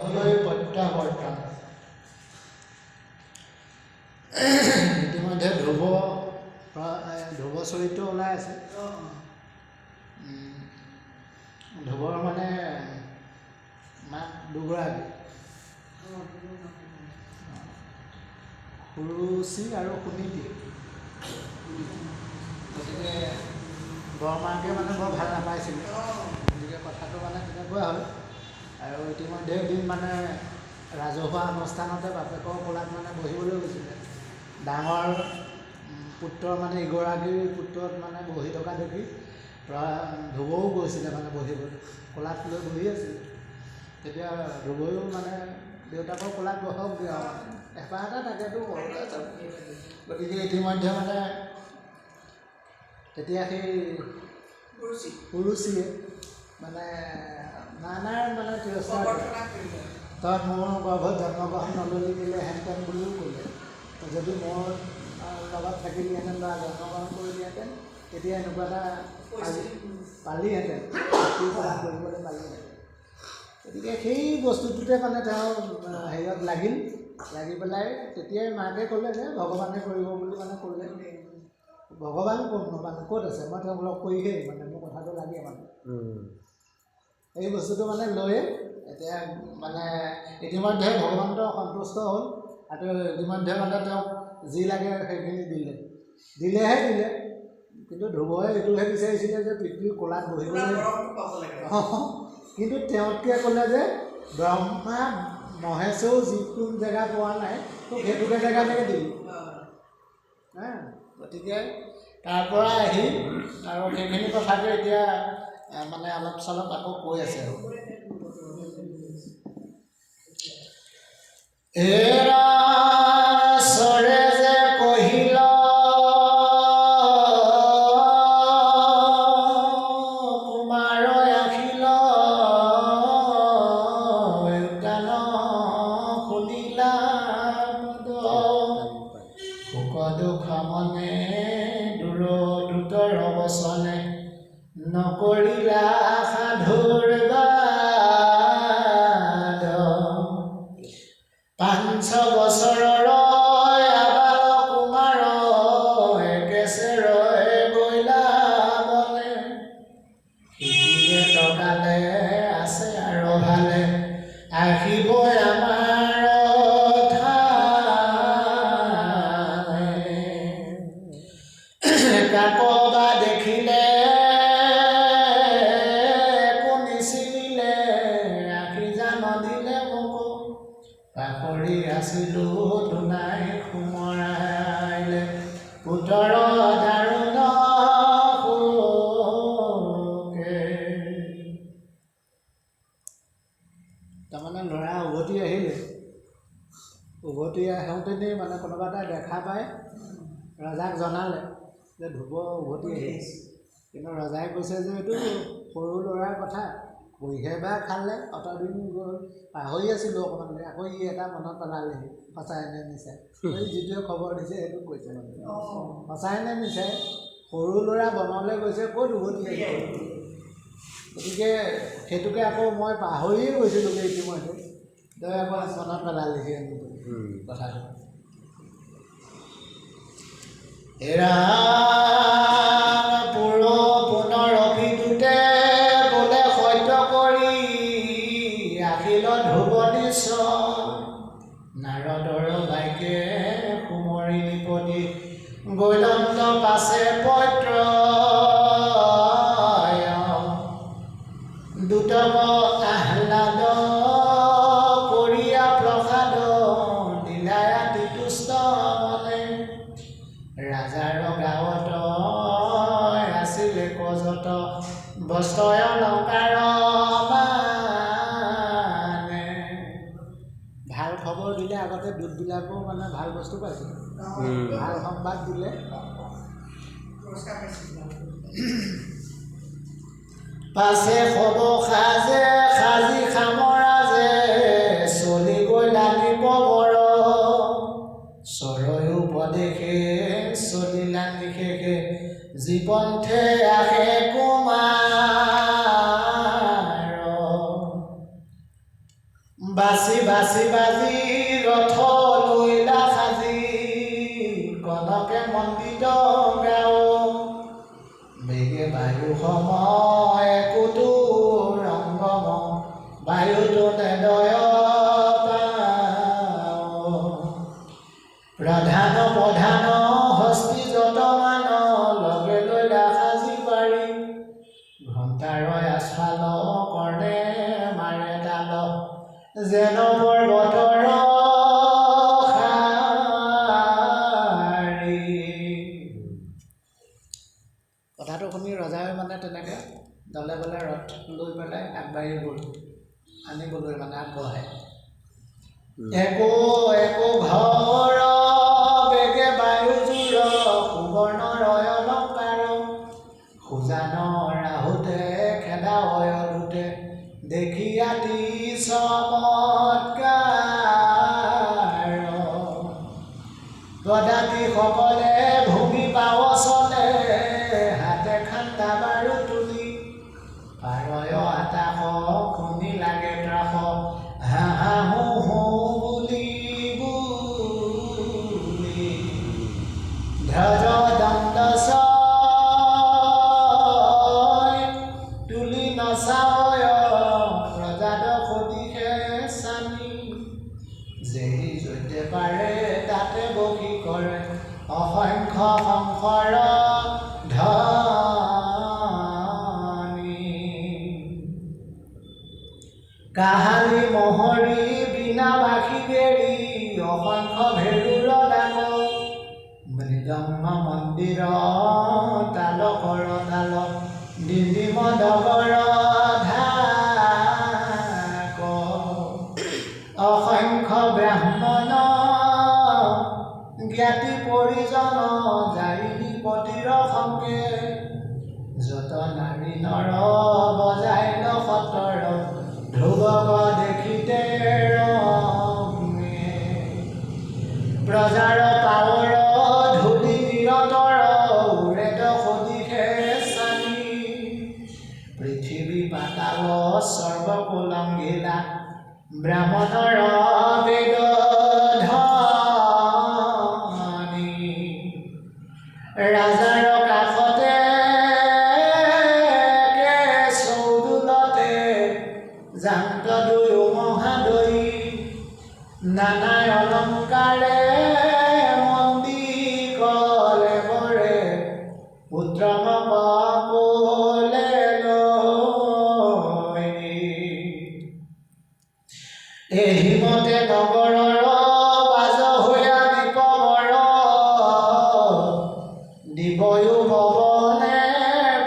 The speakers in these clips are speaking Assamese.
প্ৰত্যাৱৰ্তন ইতিমধ্যে ধ্ৰুৱ চৰিত্ৰ ওলাই আছে। ধ্ৰুৱৰ মানে মাক দুগৰাকী, সুৰুচি আৰু সুনীতি। গতিকে বৰমাকে মানে বৰ ভাল নাপাইছিলে, গতিকে কথাটো মানে তেনেকুৱা হ'ল। আৰু ইতিমধ্যে এদিন মানে ৰাজহুৱা অনুষ্ঠানতে বাপেকৰ কোলাত মানে বহিবলৈ গৈছিলে। ডাঙৰ পুত্ৰৰ মানে ইগৰাকীৰ পুত্ৰত মানে বহি থকা দেখি ধ্ৰুৱও গৈছিলে মানে বহিবলৈ, কোলাত লৈ বহি আছিলে। তেতিয়া ধ্ৰুৱও মানে দেউতাকৰ কোলাত বহক দিয়া এপাহ এটা তাকেতো গতিকে ইতিমধ্যে মানে তেতিয়া সেই সুৰুচিয়ে মানে নানাৰ মানে তিৰস্কাৰ তই মোৰ গৰ্ভত জন্মগ্ৰহণ নললি দিলে হেনতেন বুলিও ক'লে। যদি মোৰ লগত থাকিলিহেঁতেন বা জন্মগ্ৰহণ কৰিলিহেঁতেন তেতিয়া এনেকুৱা এটা পালিহেঁতেন, কৰিবলৈ পালিহেঁতেন। গতিকে সেই বস্তুটোতে মানে তেওঁ হেৰিয়ত লাগি পেলাই তেতিয়াই মাকে ক'লে যে ভগৱানে কৰিব বুলি মানে ক'লে। ভগৱান ক'ত মানে ক'ত আছে, মই তেওঁক লগ কৰিহেই মানে মোৰ কথাটো লাগে মানে এই বস্তুটো মানে লৈ এতিয়া মানে ইতিমধ্যে ভগৱন্ত সন্তুষ্ট হ'ল। আৰু ইতিমধ্যে মানে তেওঁক যি লাগে সেইখিনি দিলেহে দিলে। কিন্তু ধ্ৰুৱই এইটোহে বিচাৰিছিলে যে পিতৃৰ কোলাত বহিবলৈ, কিন্তু তেওঁতকৈ ক'লে যে ব্ৰহ্মা মহেশেও যিটো জেগা পোৱা নাই তোক সেইটোকে জেগালৈকে দিবি। গতিকে তাৰপৰা আহি আৰু সেইখিনি কথাটো এতিয়া মানে অলপ চলপ আকৌ কৈ আছে আৰু এৰা চৰে যে কহিল কুমাৰ আখিল উদ্যান শুনিলা সুখ দুখ মনে দ্ৰুতৰ বচনে নকৰিলা সাধুৰ বাদ 5 বছৰৰ আবাল কুমাৰ একেচেৰই বইলা বনে শিকিলে টকালে আছে আৰু ভালে আহিবই আমাৰ কাকবা দেখিলে নিচিলিলে আখি জান দিলে মোক পাহৰি আছিলো দুনাই সোমৰাইলে পুতৰ দাৰুণ সুকে। তাৰমানে ল'ৰা উভতি আহিলে, উভতি আহোঁতেনেই মানে কোনোবা এটা দেখা পায় ৰজাক জনালে যে ধ্ৰুৱ উভতি আহিছে। কিন্তু ৰজাই কৈছে যে এইটো সৰু ল'ৰাৰ কথা, বহিহে বা খালে অতদিন গ'ল পাহৰি আছিলোঁ অকণমান, আকৌ ই এটা মনত পেলালেহি সঁচাই নে মিছাই। যিটোৱে খবৰ দিছে সেইটো কৈছে মানে সঁচাই নে মিছাই সৰু ল'ৰা বনলৈ গৈছে ক'ত উভতি আহিছে। গতিকে সেইটোকে আকৌ মই পাহৰিয়ে গৈছিলোঁগৈ ইতিমধ্যে, তই আকৌ মনত পেলালেহি কথাটো। এৰা পুনৰ অভিদূতে বোলে সত্য কৰি আখিল ধ্ৰুৱ নিশ্চয় নাৰদৰ বাইকে কুমৰী নিপতি গৈলন্ত পাছে পত্ৰ দুতম আহ্লাদ কৰিয়া প্ৰসাদ দিলায়াতি তুষ্ট মনে ৰাজাৰ গাঁৱত আছিলে কজত বস্ত্ৰয় অলংকাৰ মানে ভাল খবৰ দিলে আগতে দূতবিলাকো মানে ভাল বস্তু পাইছিলে, ভাল সংবাদ দিলে পাছে খবৰ সাজি খামৰাজে চলি গৈ লানি পবৰ চৰয় উপদেশে চলিলা নিশেষে জীৱন্থে আহে কুমাৰ বাছি বাছি বাজি ৰথ লৈলা সাজি কনকে মন্দিত গাও বেগে বায়ু সময় একোটো ৰংগম বায়ুটো নেদয় প্ৰধান প্ৰধান হস্তি যতমান লগে লৈলা সাজি পাৰি ঘণ্টাৰয় আস্ফাল কৰ্ণে মাৰে তাল যেন পৰ্বতৰ শাৰী। কথাটো শুনি ৰজাই মানে তেনেকৈ দলে বলে ৰথ লৈ পেলাই আগবাঢ়ি গ'ল আনিবলৈ মানে আগবঢ়াই একো একো ঘৰ বেগে বায়ুজোৰ সুবৰ্ণৰ অলংকাৰ সুজান ৰাহুতে খেদা অয়লুতে দেখি আতি চমৎকাৰ গদাতি সকলে ভূমি পাৱচলে হাতে খান্দা বাৰু তুলি পাৰয় আতাস খুনি লাগে ত্ৰাস হাহা হো হো বুলি বুলি ধ্বজ দণ্ড তুলি নচায় প্ৰজাদ সদিশে চানি যেহি য'তে পাৰে তাতে বহি কৰে অসংখ্য সংসাৰ ধনী কাহালি মহৰি বিনা বাসি বেৰি অসংখ্য ভেৰুৰ ডাক মৃদংগ মন্দিৰ তাল কৰ তাল দিন্দিম ডগৰ ঢাক অসংখ্য ব্ৰাহ্মণ জ্ঞাতি পৰিজন জাৰিনী পতিৰ সংগে যত নাৰী নৰ বজাইল সতৰ ধ্ৰুৱক দেখিতে ৰমে প্ৰজাৰ পাৱৰ ধূলি নিৰতৰ উৰেদ সদিশে চানি পৃথিৱী পাতাল সৰ্বকুলংগিলা ব্ৰাহ্মণৰ বেদ ধনী ৰাজাৰ কাষতে চৌদুলতে জান্ত দুয়ো মহাদয়ী নানা অলংকাৰে মন্দিৰ কলে বৰে পুত্ৰম পাপলে লৈ এহিমতে নগৰৰ বাজ হৈয়া দীপবৰ দিবয়ো ভৱনে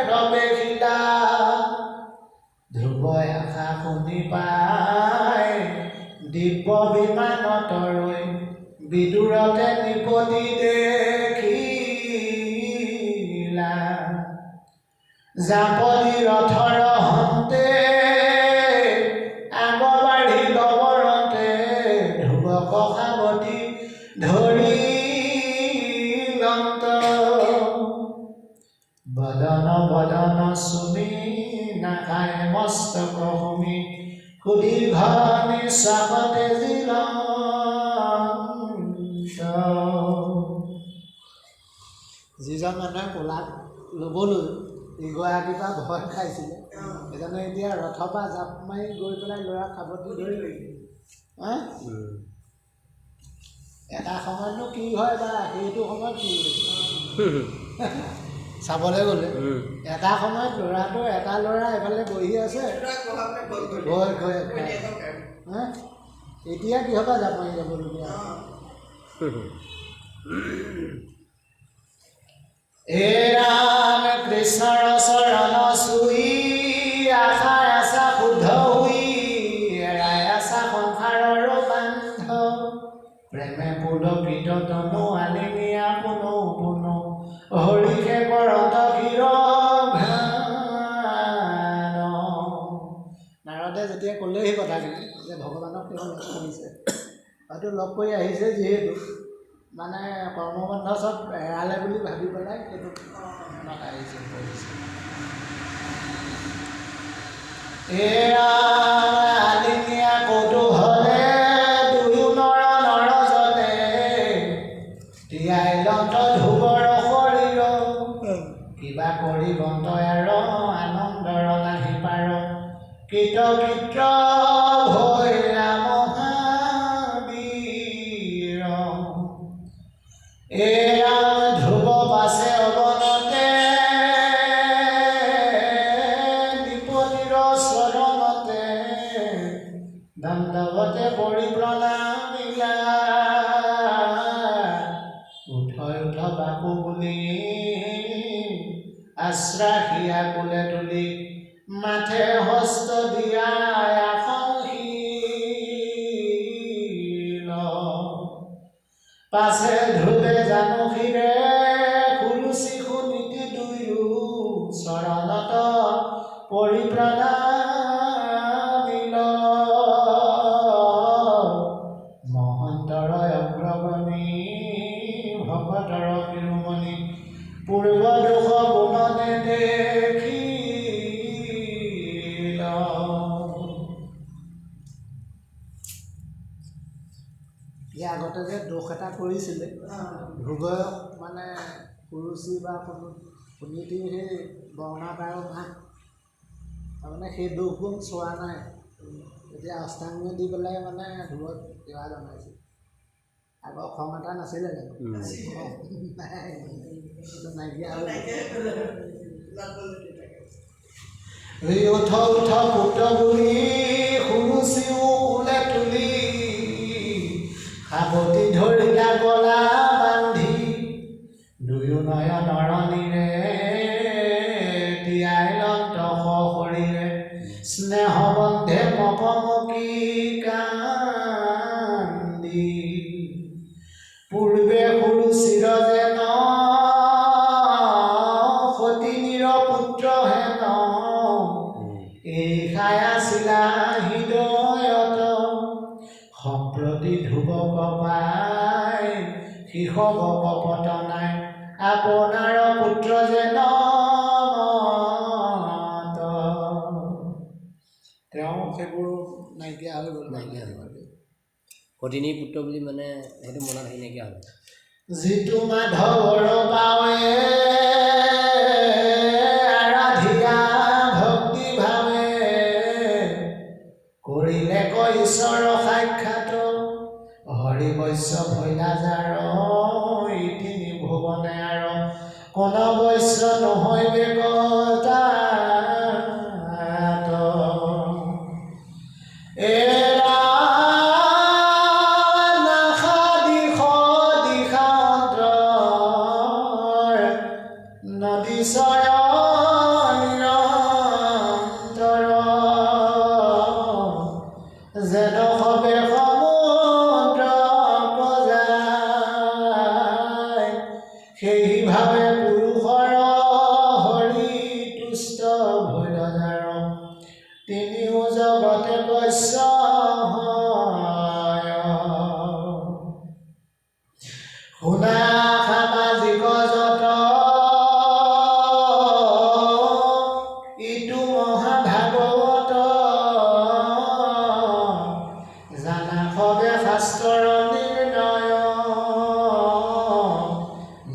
প্ৰৱেশিলা ধ্ৰুৱ আশা শুনি পাই দিব্য বিমানত ৰৈ বিদূৰতে নিপতি দেখিলা জাপতি ৰথৰ হন্তে আগবাঢ়ি লবৰতে ধ্ৰুৱক সাৱটি ধৰি লন্ত বদন বদন চুমি নাখায় মস্তক সুমি সুদীৰ্ঘ নিশ্বাসতে যিজন মানুহে কোলাত ল'বলৈ ইগৰাকীৰ পৰা ভয় খাইছিলে সেইজনে এতিয়া ৰথৰ পৰা জাপ মাৰি গৈ পেলাই ল'ৰা সাৱটি ধৰি এটা সময়তনো কি হয় বা সেইটো সময়ত কি চাবলৈ গ'লে এটা সময়ত ল'ৰাটো এটা ল'ৰা এফালে বহি আছে ভয় ভয় এতিয়া কিহৰ পৰা জাপ মাৰি যাবলগীয়া হে ৰাম কৃষ্ণৰ চৰণ চুই আশা আশা শুদ্ধ হৈ এৰাই আশা সংসাৰৰ বান্ধ প্ৰেমে পুলকিত তনু আলিঙিয়া পুনৌ পুনৌ হৰিষে কৰত ক্ষীৰ ঘান নাৰদে যেতিয়া ক'লে সেই কথাখিনি যে ভগৱানক তেওঁ লগ কৰিছে হয়তো লগ কৰি আহিছে যিহেতু মানে কৰ্মবন্ধ চব এৰালে বুলি ভাবি পেলাই সেইটো আহিছে কৰিছে এয়া আলিঙিয়া কৌতূহলে জগতে পৰিপ্ৰণামিলা উঠয় উঠ বাপু বুলি আশ্ৰাহিয়া কুলে তুলি মাথে হস্ত দিয়া পাছে ধ্ৰুৱে জানসীৰে খুলুচি সুনীতি দুয়ো চৰণত পৰিপ্ৰণামিল মহন্তৰ অগ্ৰগণী ভকতৰ শিৰোমণি পূৰ্ব দোষ গুণনে দেখিল ইয়াৰ আগতে যে দোষ এটা কৰিছিলে ধ্ৰুৱই মানে কুৰুচি বা সুনীতিৰ সেই বৰ্ণাকাৰৰ ভাগ তাৰমানে সেই দোষগুণ চোৱা নাই এতিয়া অষ্টাংগ দি পেলাই মানে ধ্ৰুৱক সেৱা জনাইছে আগৰ খং এটা নাছিলে জানো নাইকিয়া উঠ উঠ পুত্ৰ বুলি শুনুচিও কোলে তুলি সাৱতি ধৰিলা গলা বান্ধি দুয়ো নয়ন ৰণীৰে তিয়াই লন্ত শৰীৰে স্নেহবন্ধে মপমকি কান্দি পূৰ্বে সৰু চিৰ যেন সতিনীৰ পুত্ৰ হেন এই খায়াছিলা হৃদয়ত সম্প্ৰতি ধ্ৰুৱক পাই শিশক কপট নাই আপোনাৰ পুত্ৰ যেন তেওঁ সেইবোৰ নাইকিয়া হৈ গ'ল সতিনী পুত্ৰ বুলি মানে সেইটো মনত আহি নাইকিয়া হ'ল যিটো মাধৱৰ পাৱে আৰাধিয়া ভক্তি ভাৱে কৰিলে ঈশ্বৰ সাক্ষাৎ হৰি বৈশ্য ভৈলা যাৰ তিনি ভুৱনে আৰু কোন বৈশ্য নহয় বেকতা নদী নিৰন্তৰ যেন হবে সমুদ্ৰ পজায় সেইভাৱে পুৰুষৰ হৰি তুষ্ট ভৈল যাৰ তিনিও জগতে বৈশ্য শুনা সামাজিক যত ইটো মহাভাগৱত জানা সবে শাস্ত্ৰৰ নিৰ্ণয়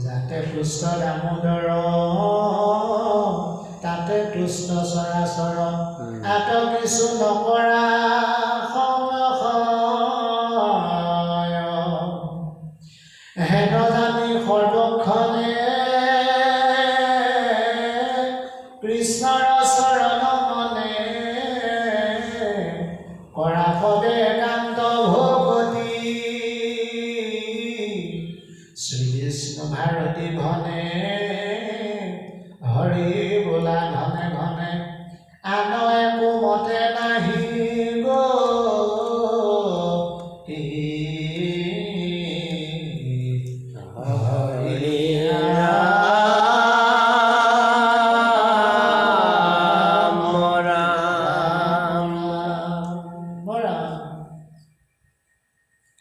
যাতে পুষ্ট দামোদৰ তাতে তুষ্ট চৰাচৰ আত কিছু নকৰা হেন জানি সৰ্বক্ষণে কৃষ্ণৰ চৰণ মনে কৰা সবে একান্ত ভকতি শ্ৰীকৃষ্ণ ভাৰতী ঘনে হৰি বোলা ঘনে ঘনে আন একো মতে নাহি গতি হৰি